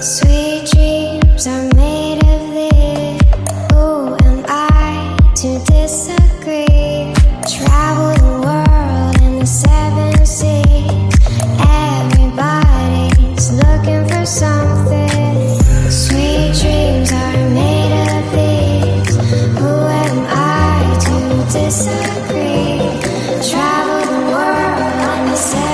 Sweet dreams are made of this. Who am I to disagree? Travel the world in the 7 seas. Everybody's looking for something. Sweet dreams are made of these. Who am I to disagree? Travel the world in the 7